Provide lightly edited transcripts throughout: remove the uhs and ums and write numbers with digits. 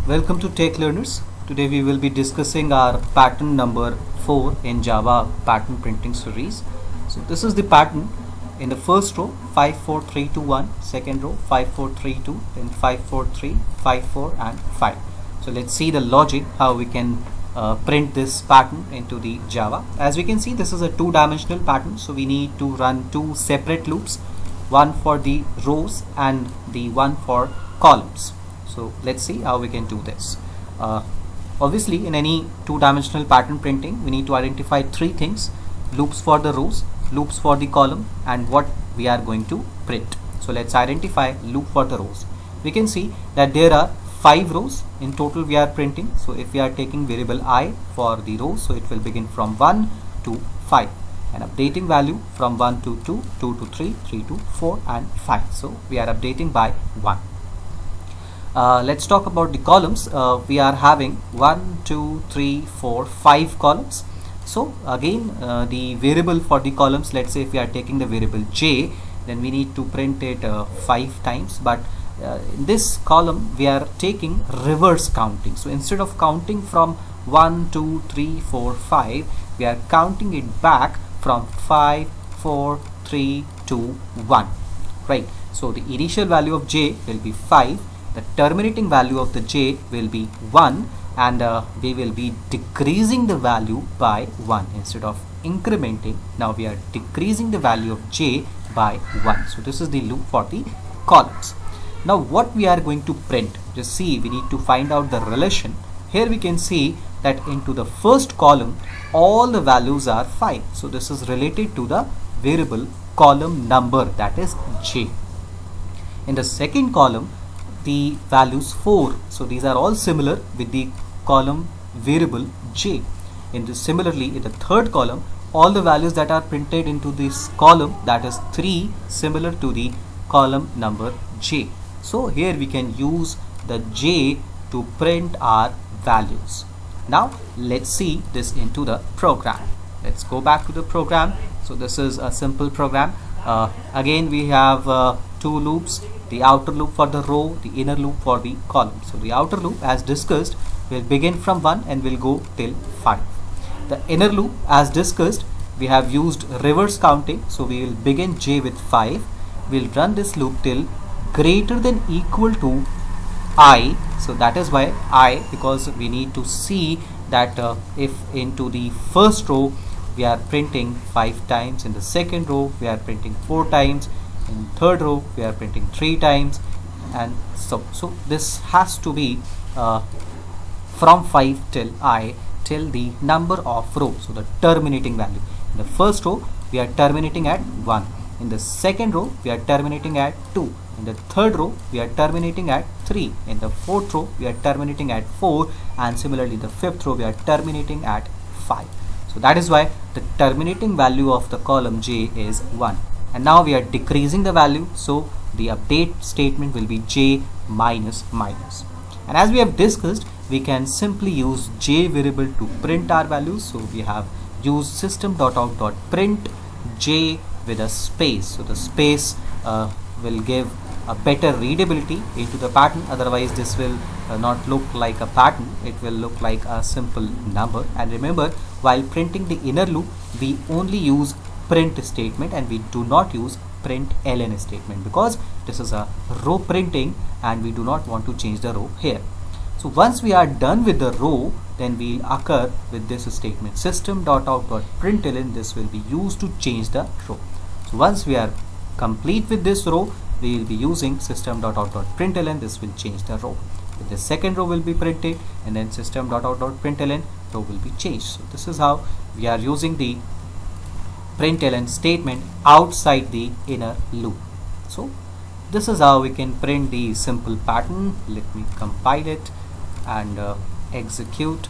Welcome to Tech Learners. Today we will be discussing our pattern number 4 in Java pattern printing series. So this is the pattern. In the first row 5 4 3 2 1, second row 5 4 3 2, then 5 4 3 5 4 and 5. So let's see the logic how we can print this pattern into the Java. As we can see, this is a two-dimensional pattern, so we need to run two separate loops, one for the rows and the one for columns. So let's see how we can do this. Obviously, in any two-dimensional pattern printing, we need to identify three things: loops for the rows, loops for the column, and what we are going to print. So let's identify loop for the rows. We can see that there are 5 rows in total we are printing. So if we are taking variable I for the rows, so it will begin from 1 to 5 and updating value from 1 to 2, 2 to 3, 3 to 4 and 5. So we are updating by 1. Let's talk about the columns. We are having 1, 2, 3, 4, 5 columns. So again, the variable for the columns, let's say if we are taking the variable j, then we need to print it 5 times, but in this column we are taking reverse counting. So instead of counting from 1 2 3 4 5, we are counting it back from 5 4 3 2 1, right? So the initial value of j will be 5, the terminating value of the j will be 1, and we will be decreasing the value by 1 instead of incrementing. Now we are decreasing the value of j by 1. So this is the loop for the columns. Now what we are going to print, just see, we need to find out the relation. Here we can see that into the first column all the values are 5. So this is related to the variable column number, that is j. In the second column the values 4, so these are all similar with the column variable j. Similarly in the third column all the values that are printed into this column, that is 3, similar to the column number j. So here we can use the j to print our values. Now let's see this into the program. Let's go back to the program. So this is a simple program. Again we have two loops, the outer loop for the row, the inner loop for the column. So the outer loop, as discussed, will begin from 1 and will go till 5. The inner loop, as discussed, we have used reverse counting, so we will begin j with 5. We'll run this loop till greater than equal to I. So that is why I, because we need to see that if into the first row we are printing 5 times, in the second row we are printing 4 times, in third row we are printing 3 times, and so this has to be from 5 till I, till the number of rows, so the terminating value. In the first row we are terminating at 1, in the second row we are terminating at 2, in the third row we are terminating at 3, in the fourth row we are terminating at 4, and similarly the fifth row we are terminating at 5. So that is why the terminating value of the column j is 1. And now we are decreasing the value, so the update statement will be j minus minus. And as we have discussed, we can simply use j variable to print our values. So we have used system.out.print j with a space. So the space will give a better readability into the pattern. Otherwise this will not look like a pattern, it will look like a simple number. And remember, while printing the inner loop we only use print statement and we do not use print ln statement, because this is a row printing and we do not want to change the row here. So once we are done with the row, then we will occur with this statement system.out.println. This will be used to change the row. So once we are complete with this row, we will be using system.out.println. This will change the row. The second row will be printed, and then system.out.println row will be changed. So this is how we are using the println statement outside the inner loop. So this is how we can print the simple pattern. Let me compile it and execute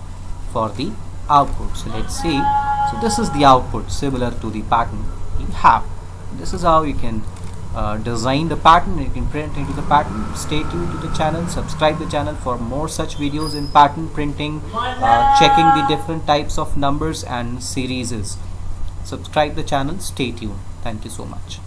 for the output. So let's see. So this is the output similar to the pattern we have. This is how you can design the pattern. You can print into the pattern. Stay tuned to the channel, subscribe the channel for more such videos in pattern printing, checking the different types of numbers and series. Subscribe the channel, stay tuned. Thank you so much.